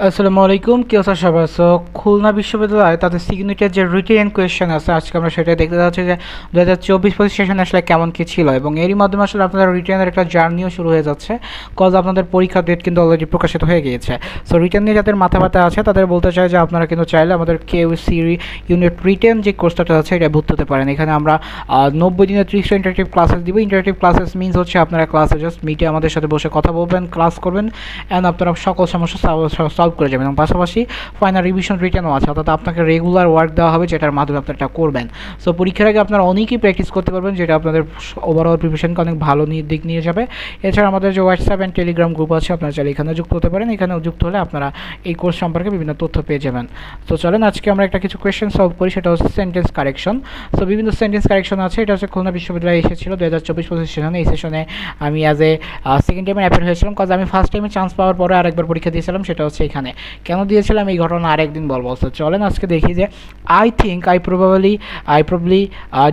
আসসালামু আলাইকুম, কি অবস্থা সবার? সো খুলনা বিশ্ববিদ্যালয়ে তাদের সিগনেচার যে রিটেন কোয়েশ্চেন আছে, আজকে আমরা সেটা দেখতে যাচ্ছি যে 2024-25 সেশন আসলে কেমন কী ছিল, এবং এরই মাধ্যমে আসলে আপনাদের রিটেনের একটা জার্নিও শুরু হয়ে যাচ্ছে। কজ আপনাদের পরীক্ষার ডেট কিন্তু অলরেডি প্রকাশিত হয়ে গিয়েছে। সো রিটেন নিয়ে যাদের মাথা ব্যথা আছে তাদের বলতে চাই যে আপনারা কিন্তু চাইলে আমাদের কেউসি ইউনিট রিটেন যে কোর্সটা আছে এটা ভর্তি হতে পারেন। এখানে আমরা 90 দিনের 30টা ইন্টারেক্টিভ ক্লাসেস দিব। ইন্টারেক্টিভ ক্লাসেস মিনস হচ্ছে আপনারা ক্লাসে জাস্ট মিটে আমাদের সাথে বসে কথা বলবেন, ক্লাস করবেন, অ্যান্ড আপনারা সকল সমস্যা সলভ করে যাবেন। এবং পাশাপাশি ফাইনাল রিভিশন রিটেনও আছে, অর্থাৎ আপনাকে রেগুলার ওয়ার্ক দেওয়া হবে যেটার মাধ্যমে আপনারা এটা করবেন। সো পরীক্ষার আগে আপনারা অনেকেই প্র্যাকটিস করতে পারবেন, যেটা আপনাদের ওভারঅল প্রিপারেশনকে অনেক ভালো দিক নিয়ে যাবে। এছাড়া আমাদের যে হোয়াটসঅ্যাপ অ্যান্ড টেলিগ্রাম গ্রুপ আছে, আপনারা চাইলে এখানে যুক্ত হতে পারেন। এখানেও যুক্ত হলে আপনারা এই কোর্স সম্পর্কে বিভিন্ন তথ্য পেয়ে যাবেন। তো চলেন আজকে আমরা একটা কিছু কোয়েশ্চেন সলভ করি, সেটা হচ্ছে সেন্টেন্স কারেকশন। সো বিভিন্ন সেন্টেন্স কারেকশন আছে, এটা হচ্ছে খুলনা বিশ্ববিদ্যালয়ে এসেছিল 2024-25 সেশনে। এই সেশনে আমি অ্যাজ এ সেকেন্ড টাইমে অ্যাপিয়ার হয়েছিলাম, কাজ আমি ফার্স্ট টাইমে চান্স পাওয়ার পরে আরেকবার পরীক্ষা দিয়েছিলাম। সেটা হচ্ছে এখানে কেন দিয়েছিলাম এই ঘটনা আরেকদিন বলবো। তো চলেন আজকে দেখি যে I probably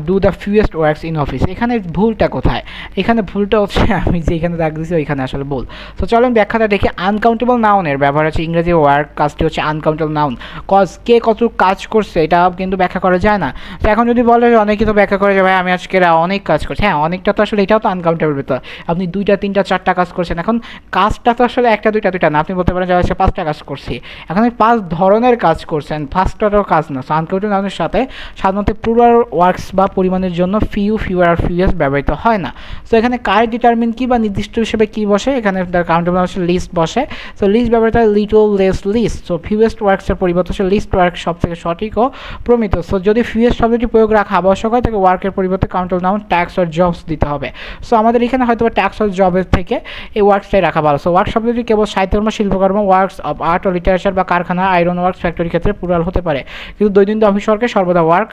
do the fewest works in office. এখানে ভুলটা কোথায়? এখানে ভুলটা হচ্ছে আমি যে এখানে দাগ দিয়েছি ওইখানে আসলে ভুল। তো চলেন ব্যাখ্যাটা দেখি। আনকাউন্টেবল নাউনের ব্যবহার আছে ইংরেজি ওয়ার্ক, কাজটি হচ্ছে আনকাউন্টেবল নাউন। কজ কে কত কাজ করছে এটা কিন্তু ব্যাখ্যা করা যায় না। তো এখন যদি বলে অনেকে তো ব্যাখ্যা করে যে ভাই আমি আজকে অনেক কাজ করছি, হ্যাঁ অনেকটা তো আসলে এটাও তো আনকাউন্টেবল বেতন। আপনি 2টা 3টা 4টা কাজ করছেন, এখন কাজটা তো আসলে 1টা 2টা না, আপনি বলতে পারেন যে আচ্ছা 5টা কাজ করছি। এখন আপনি 5 ধরনের কাজ করছেন, ফার্স্টটারও কাজ না। সো আনকাউন্টেবল নাউনের সাথে সাধারণত প্লুরাল ওয়ার্কস বা পরিমাণের জন্য ফিউয়ার আর ফিউয়েস্ট ব্যবহৃত হয় না। সো এখানে কার ডিটারমিন কি বা নির্দিষ্ট হিসেবে কি বসে, এখানে কাউন্টেবল লিস্ট বসে। সো লিস্ট ব্যবহৃত হয় লিটল লেস লিস্ট। সো ফিউয়েস্ট ওয়ার্কসের পরিবর্তে হচ্ছে লিস্ট ওয়ার্ক সব থেকে সঠিক ও প্রমিত। সো যদি ফিউয়েস্ট শব্দটি প্রয়োগ রাখা আবশ্যক হয় তাকে ওয়ার্কের পরিবর্তে কাউন্টেবল নাউন ট্যাক্স আর জবস দিতে হবে। সো আমাদের এখানে হয়তো ট্যাক্স আর জবের থেকে এই ওয়ার্কসটাই রাখা ভালো। সো ওয়ার্ক শব্দটি কেবল সাহিত্যকর্ম, শিল্পকর্ম, ওয়ার্কস অফ আর্ট ও লিটারেচার বা কারখানা, আয়রন ওয়ার্কস, ফ্যাক্টরি ক্ষেত্রে প্লুরাল হতে পারে, কিন্তু দৈনন্দিন অফিস ওয়ার্কে সর্বদা ওয়ার্ক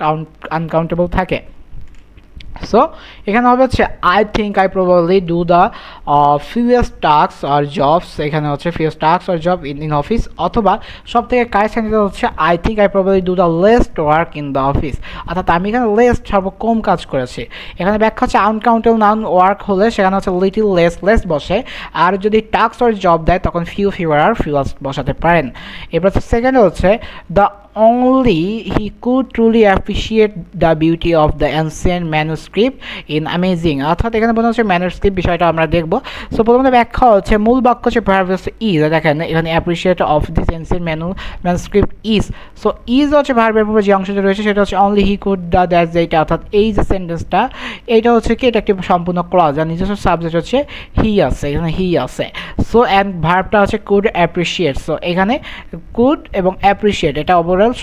আনকাউন্টেবল থাকে। সো এখানে হবে হচ্ছে I probably do the fewest task আর জবস। এখানে হচ্ছে ফিউয়েস্ট টাস্ক আর জব ইন অফিস, অথবা সব থেকে কারেক্ট সেন্টেন্স হচ্ছে I probably do the least work in the office. অর্থাৎ আমি এখানে লেস্ট সর্বকম কাজ করেছি। এখানে ব্যাখ্যা হচ্ছে আনকাউন্টেবল নাউন ওয়ার্ক হলে সেখানে হচ্ছে লিটিল লেস বসে, আর যদি টাস্ক আর জব দেয় তখন ফিউয়ার আর ফিউয়েস্ট বসাতে পারেন। এবার সেকেন্ড হচ্ছে the only he could truly appreciate the beauty of the ancient manuscript in amazing। অর্থাৎ এখানে বলা হচ্ছে ম্যানুস্ক্রিপ্ট বিষয়টা আমরা দেখব। সো প্রথমে ব্যাখ্যা হচ্ছে মূল বাক্য হচ্ছে ভার্ব হচ্ছে ইজ। দেখেন এখানে appreciate of this ancient manuscript is. So is হচ্ছে ভার্বের পরে যে অংশটা রয়েছে সেটা হচ্ছে only he could the that, যেটা অর্থাৎ এই যে সেন্টেন্সটা এইটা হচ্ছে কি এটা একটি সম্পূর্ণ ক্লজ, আর নিজস্ব সাবজেক্ট হচ্ছে হি আছে, এখানে হি আছে। সো অ্যান্ড ভার্বটা হচ্ছে কুড অ্যাপ্রিসিয়েট। সো এখানে কুড এবং অ্যাপ্রিসিয়েট এটা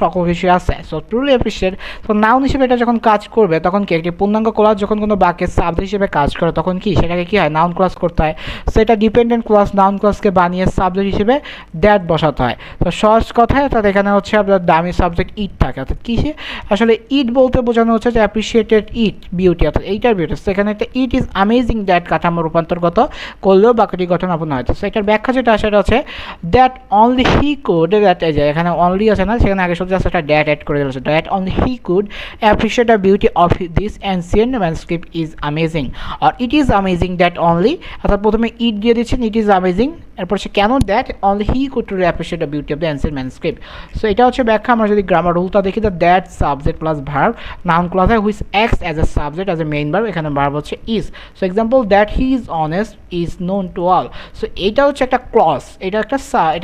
সকল কিছু আছে। So truly appreciate. So noun হিসেবে এটা যখন কাজ করবে তখন কি একটি পূর্ণাঙ্গ ক্লজ যখন কোনো বাক্যের সাবজেক্ট হিসেবে কাজ করে তখন কি সেটাকে কি হয় নাউন ক্লজ করতে হয়। সো এটা ডিপেন্ডেন্ট ক্লজ নাউন ক্লজকে বানিয়ে সাবজেক্ট হিসেবে দ্যাট বসাতে হয়। তো সহজ কথায় অর্থাৎ এখানে হচ্ছে আপনার দামি সাবজেক্ট ইট থাকে, অর্থাৎ কিসে আসলে ইট বলতে বোঝানো হচ্ছে যে অ্যাপ্রিসিয়েটেড ইট বিউটি, অর্থাৎ এইটার বিউটি। সো এখানে একটা ইট ইজ অ্যামেজিং দ্যাট কাঠামো রূপান্তরগত করলেও বাক্যটি গঠনাপূর্ণ হয়। তো এটার ব্যাখ্যা যেটা সেটা হচ্ছে that only he could, that এখানে অনলি আছে না, সেখানে আগে শুধু একটা ড্যাট অ্যাড করে দিয়েছে। That only he could appreciate the beauty of this ancient manuscript is amazing, আর it is amazing that only, অর্থাৎ প্রথমে ইট দিয়ে দিচ্ছেন ইট ইজ অ্যামেজিং, এরপর সে কেন that only he could to appreciate the beauty of the ancient manuscript. So এটা হচ্ছে ব্যাখ্যা। আমরা যদি গ্রামার রুলটা দেখি the that subject plus verb noun clause হয় which acts as a subject as a main verb, এখানে ভার্ব হচ্ছে is. So example that he is honest is known to all. So এইটা হচ্ছে একটা ক্লজ, এটা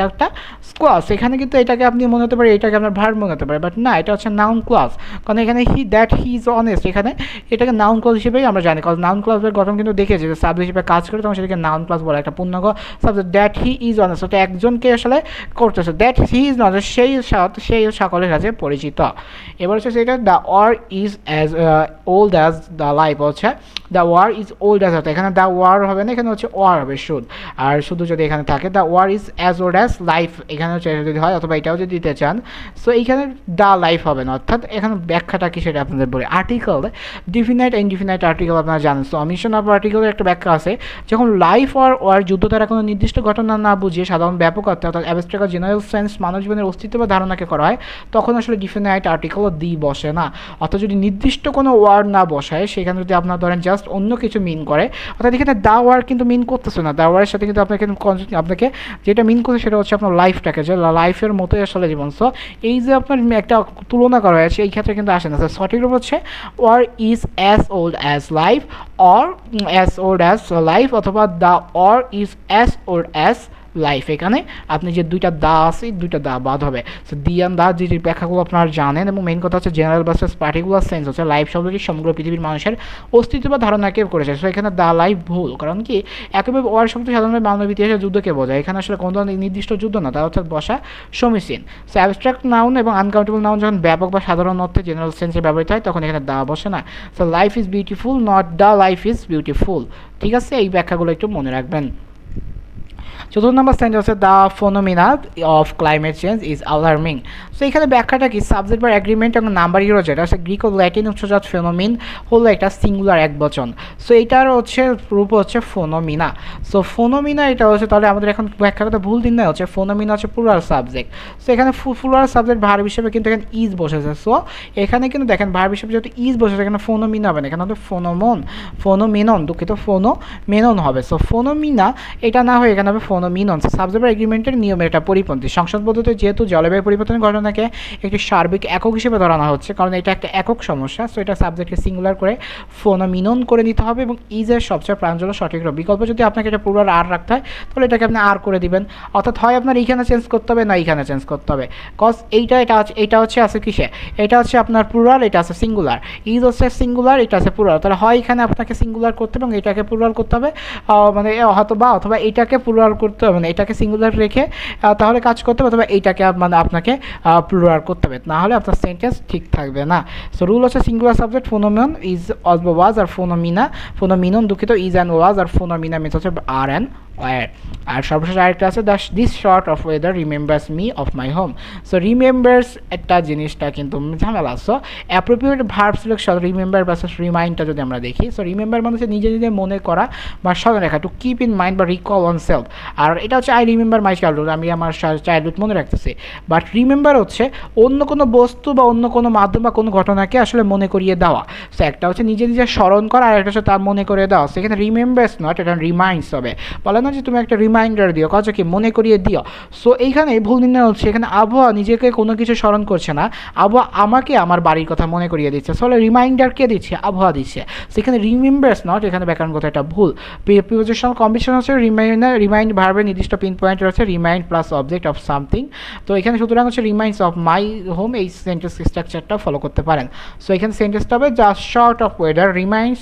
একটা ক্লজ। এখানে কিন্তু এটাকে আপনি মনে হতে পারে এটাকে আপনার ভার্ব মনে হতে পারে, বাট না, এটা হচ্ছে নাউন ক্লজ। কারণ এখানে হি ইজ অনেস্ট, এখানে এটাকে নাউন ক্লজ হিসেবেই আমরা জানি, কারণ নাউন ক্লজের গঠন কিন্তু দেখেছি যে সাবজেক্ট হিসেবে কাজ করে তখন সেটাকে নাউন ক্লজ বলে, একটা পূর্ণাঙ্গ subject. That he is honest ওটা একজনকে আসলে করতেছে, দ্যাট হি ইজ নট সেই সকলের কাছে পরিচিত। এবার হচ্ছে সেটা the war is as old as the life, হচ্ছে the war is old as, এখানে দ্য ওয়ার হবে না, এখানে হচ্ছে ওয়ার হবে আর শুধু যদি এখানে থাকে the war is as old as life, এখানে হচ্ছে যদি হয় অথবা এটাও যদি দিতে চান। সো এইখানে দ্য লাইফ হবে না, অর্থাৎ এখানে ব্যাখ্যাটা কি সেটা আপনাদের বলি। আর্টিকেল ডিফিনাইট ইনডিফিনাইট আর্টিকেল আপনারা জানেন। সো অমিশন অফ আর্টিকেলের একটা ব্যাখ্যা আছে, যখন লাইফ ওয়ার যুদ্ধ দ্বারা কোনো নির্দিষ্ট ঘটনা না বুঝিয়ে সাধারণ ব্যাপক অর্থে অর্থাৎ অ্যাবস্ট্রাক্ট জেনারেল সেন্স মানব জীবনের অস্তিত্ব বা ধারণাকে করা হয় তখন আসলে ডিফিনাইট আর্টিকেল দি বসে না। অর্থাৎ যদি নির্দিষ্ট কোনো ওয়ার্ড না বসায় সেখানে যদি আপনার ধরেন জাস্ট জাস্ট অন্য কিছু মিন করে, অর্থাৎ এখানে দা ওয়ার কিন্তু মিন করতেছে না, দা ওয়ারের সাথে কিন্তু আপনাকে যেটা মিন করছে সেটা হচ্ছে আপনার লাইফটাকে, যে লাইফের মতোই আসলে জীবন। সো এই যে আপনার একটা তুলনা করা হয়েছে এই ক্ষেত্রে কিন্তু আসে না। সঠিক রূপ হচ্ছে war is as old as life, or as old as life, অথবা the war is as old as life. এখানে আপনি যে দুইটা দা আছে দুইটা দা বাদ হবে। সো দি অ্যান্ড দা যে ব্যাখ্যাগুলো আপনারা জানেন, এবং মেইন কথা হচ্ছে জেনারেল ভার্সেস পার্টিকুলার সেন্স হচ্ছে লাইফ শব্দটি সমগ্র পৃথিবীর মানুষের অস্তিত্ব বা ধারণাকে করেছে। সো এখানে দা লাইফ ভুল, কারণ কি একইভাবে ওয়ার শব্দ সাধারণত মানব ইতিহাসে যুদ্ধকে বোঝায়, এখানে আসলে কোনো নির্দিষ্ট যুদ্ধ না, তা অর্থাৎ বসা সমীচীন। সো অ্যাবস্ট্রাক্ট নাউন এবং আনকাউন্টেবল নাউন যখন ব্যাপক বা সাধারণ অর্থে জেনারেল সেন্সে ব্যবহৃত হয় তখন এখানে দা বসে না। So life is beautiful, not the life is beautiful. ঠিক আছে, এই ব্যাখ্যাগুলো একটু মনে রাখবেন। চতুর্থ নম্বর সেন্টেন্স হচ্ছে the phenomena of climate change is alarming. So এখানে ব্যাখ্যাটা কি, সাবজেক্ট বা অ্যাগ্রিমেন্ট এবং নাম্বার ইউরো যেটা হচ্ছে গ্রিক ও ল্যাটিন উৎসজাত ফেনোমিন হলো একটা সিঙ্গুলার একবচন। সো এইটার হচ্ছে রূপ হচ্ছে ফোনোমিনা। সো ফোনোমিনা এটা হচ্ছে, তাহলে আমাদের এখন ব্যাখ্যাটা ভুল দিন না, হচ্ছে ফোনোমিনা হচ্ছে প্লুরাল সাবজেক্ট। সো এখানে প্লুরাল সাবজেক্ট ভার্ব হিসেবে কিন্তু এখানে ইজ বসেছে। সো এখানে কিন্তু দেখেন ভার্ব হিসেবে যেহেতু ইজ বসেছে এখানে ফোনোমিনা হবে না, এখানে হবে ফোনোমেনন, দুঃখিত ফোনোমেনন হবে। সো ফোনোমিনা এটা না হয়ে এখানে হবে ফোনোমিনন। সাবজেক্ট এগ্রিমেন্টের নিয়মের এটা পরিপন্থী। সংসদ পদ্ধতিতে যেহেতু জলবায়ু পরিবর্তনের ঘটনাকে একটি সার্বিক একক হিসেবে ধরানো হচ্ছে, কারণ এটা একটা একক সমস্যা, সো এটা সাবজেক্টকে সিঙ্গুলার করে ফোনোমিনন করে নিতে হবে, এবং ইজের সবচেয়ে প্রাঞ্জল সঠিক রূপ। বিকল্প যদি আপনাকে এটা পুরো আর রাখতে হয় তাহলে এটাকে আপনি আর করে দিবেন, অর্থাৎ হয় আপনার এইখানে চেঞ্জ করতে হবে না এইখানে চেঞ্জ করতে হবে। কজ এটা হচ্ছে আছে কিসে, এটা হচ্ছে আপনার প্লুরাল, এটা আছে সিঙ্গুলার, ইজ হচ্ছে সিঙ্গুলার, এটা আছে প্লুরাল, তাহলে হয় এখানে আপনাকে সিঙ্গুলার করতে হবে এবং এটাকে প্লুরাল করতে হবে, মানে অথবা এটাকে প্লুরাল করতে হবে, মানে এটাকে সিঙ্গুলার রেখে তাহলে কাজ করতে হবে, অথবা এইটাকে মানে আপনাকে প্লুরাল করতে হবে, না হলে আপনার সেন্টেন্স ঠিক থাকবে না। সো রুল হচ্ছে সিঙ্গুলার সাবজেক্ট ফোনোমেন ইজ অথবা ওয়াজ, আর ফোনোমিনন দুঃখিত ইজ অ্যান্ড ওয়াজ, আর ফোনোমিনা মিনস হচ্ছে আর অ্যান্ড ওয়ার। আর সর্বশেষ আরেকটা আছে this sort of weather remembers me of my home. So remembers একটা জিনিসটা কিন্তু ঝামেলা। So appropriate verb selection remember versus রিমাইন্ডটা যদি আমরা দেখি, সো রিমেম্বার মানে হচ্ছে নিজে নিজে মনে করা বা স্মরণ রাখা, টু কিপ ইন মাইন্ড বা রিকল অন সেলফ। আর এটা হচ্ছে আই রিমেম্বার মাই চাইল্ডহুড, আমি আমার চাইল্ডহুড মনে রাখতেছি। বাট রিমেম্বার হচ্ছে অন্য কোনো বস্তু বা অন্য কোনো মাধ্যম বা কোনো ঘটনাকে আসলে মনে করিয়ে দেওয়া। সো একটা হচ্ছে নিজে নিজে স্মরণ করা, আর একটা হচ্ছে তার মনে করে দেওয়া। সো এখানে রিমেম্বার্স নট, এটা রিমাইন্ডস হবে। বলে না যে তুমি একটা রিমাইন্ডার দিও, কাজে কি মনে করিয়ে দিও। সো এইখানে ভুল নির্ণয় হচ্ছে, এখানে আবহাওয়া নিজেকে কোনো কিছু স্মরণ করছে না, আবহাওয়া আমাকে আমার বাড়ির কথা মনে করিয়ে দিচ্ছে। সো রিমাইন্ডার কে দিচ্ছে, আবহাওয়া দিচ্ছে। সেখানে রিমেম্বার্স নট, এখানে ব্যাকরণগত একটা ভুল। প্রিপোজিশনাল কম্বিনেশন হচ্ছে রিমাইন্ড ভার্বের নির্দিষ্ট পিন পয়েন্ট হচ্ছে remind plus object of something. তো এখানে সুতরাং হচ্ছে রিমাইন্ডস অফ মাই হোম, এই সেন্টেন্স স্ট্রাকচারটা ফলো করতে পারেন। সো এখানে সেন্টেন্সটা হবে just short of weather reminds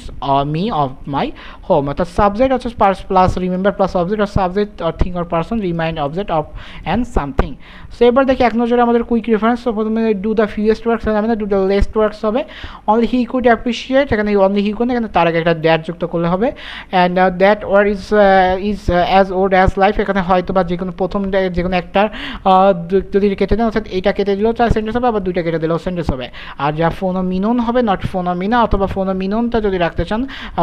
me of my home, অর্থাৎ সাবজেক্ট হচ্ছে প্লাস রিমেম্বার প্লাস অবজেক্ট, আর subject or thing or person remind object of and something. So এবার দেখি এক নজরে আমাদের কুইক রেফারেন্স। তো প্রথমে ডু দ্য ফিউয়েস্ট ওয়ার্কস, আমাদের ডু দ্য লেস্ট ওয়ার্কস হবে। অনলি হি কুড অ্যাপ্রিসিয়েট, এখানে অনলি হি কুড, এখানে তার আগে একটা দ্যাট যুক্ত করলে হবে। And that word is as old as life, এখানে হয়তো বা যে কোনো প্রথম যে কোনো একটার যদি কেটে দেন, অর্থাৎ এইটা কেটে দিলেও তার সেন্টেন্স হবে, আবার দুইটা কেটে দিলেও সেন্টেন্স হবে। আর যা ফোনোমিনন হবে, নট ফোনোমিনা, অথবা ফোনোমিননটা যদি রাখতে চান,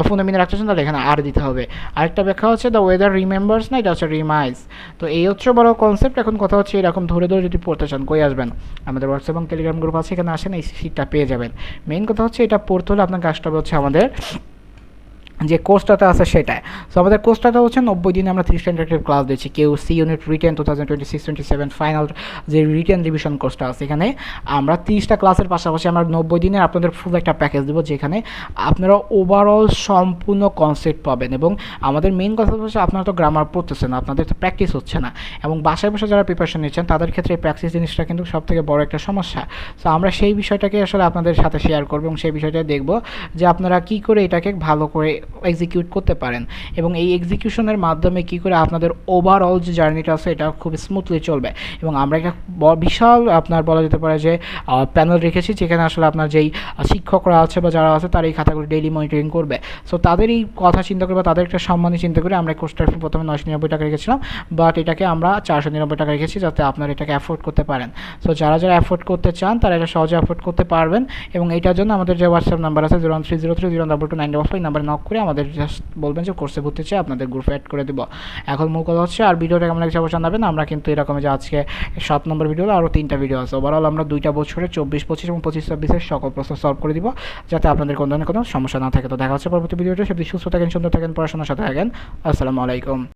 ফোনোমিনা রাখতে চান তাহলে এখানে আর দিতে হবে। আরেকটা ব্যাখ্যা হচ্ছে দ্য ওয়েদার রিমেম্বার্স না, এটা হচ্ছে রিমাইন্ডস। তো এই হচ্ছে বড় কনসেপ্ট। এখন কথা হচ্ছে এরকম ধরে ধরে যদি পড়তে চান কই আসবেন, আমাদের হোয়াটসঅ্যাপ এবং টেলিগ্রাম গ্রুপ আছে, এখানে আসেন, এই শীটটা পেয়ে যাবেন। মেইন কথা হচ্ছে এটা পড়তে হলে আপনার কাজটা হচ্ছে আমাদের যে কোর্সটাতে আছে সেটাই। সো আমাদের কোর্সটাতে হচ্ছে 90 দিনে আমরা 30টা ইন্টারেক্টিভ ক্লাস দিচ্ছি। কেউ সি ইউনিট রিটেন 2026-27 ফাইনাল যে রিটেন রিভিশন কোর্সটা আছে, এখানে আমরা 30টা ক্লাসের পাশাপাশি আমরা 90 দিনে আপনাদের ফুল একটা প্যাকেজ দেবো, যেখানে আপনারা ওভারঅল সম্পূর্ণ কনসেপ্ট পাবেন। এবং আমাদের মেইন কথা হচ্ছে আপনারা তো গ্রামার পড়তেছেন, আপনাদের তো প্র্যাকটিস হচ্ছে না, এবং বাসায় বসে যারা প্রিপারেশন নিচ্ছেন তাদের ক্ষেত্রে এই প্র্যাকটিস জিনিসটা কিন্তু সবথেকে বড় একটা সমস্যা। সো আমরা সেই বিষয়টাকে আসলে আপনাদের সাথে শেয়ার করবো, এবং সেই বিষয়টা দেখব যে আপনারা কী করে এটাকে ভালো করে এক্সিকিউট করতে পারেন, এবং এই এক্সিকিউশনের মাধ্যমে কী করে আপনাদের ওভারঅল যে জার্নিটা আছে এটা খুব স্মুথলি চলবে। এবং আমরা একটা বিশাল আপনার বলা যেতে পারে যে প্যানেল রেখেছি, যেখানে আসলে আপনার যেই শিক্ষকরা আছে বা যারা আছে তারা এই খাতাগুলো ডেইলি মনিটরিং করবে। সো তাদের এই কথা চিন্তা করে বা তাদের একটা সম্মানে চিন্তা করে আমরা কোর্সটার প্রথমে 999 টাকা রেখেছিলাম, বাট এটাকে আমরা 499 টাকা রেখেছি, যাতে আপনারা এটাকে অ্যাফোর্ড করতে পারেন। সো যারা অ্যাফোর্ড করতে চান তারা এটা সহজে অ্যাফোর্ড করতে পারবেন, এবং এইটার জন্য আমাদের যে হোয়াটসঅ্যাপ নাম্বার আছে 01303 022 955 নাম্বারে নক করে আমাদের জাস্ট বলবেন যে কোর্সে ভর্তি চাই, আপনাদের গ্রুপে অ্যাড করে দেবো। এখন মূল কথা হচ্ছে আর ভিডিওটা কেমন লাগছে অবশ্যই জানাবেন। আমরা কিন্তু এরকম যে আজকে 7 নম্বর ভিডিও আরও 3টা ভিডিও আছে, ওভারঅল আমরা 2টা বছরে 24-25 এবং 25-26 সকল প্রশ্ন সলভ করে দিব, যাতে আপনাদের কোনো ধরনের কোনো সমস্যা না থাকে। তো দেখা হচ্ছে পরবর্তী ভিডিওটা। সব সুস্থ থাকেন, সুন্দর থাকেন, পড়াশোনার সাথে থাকেন। আসসালামু আলাইকুম।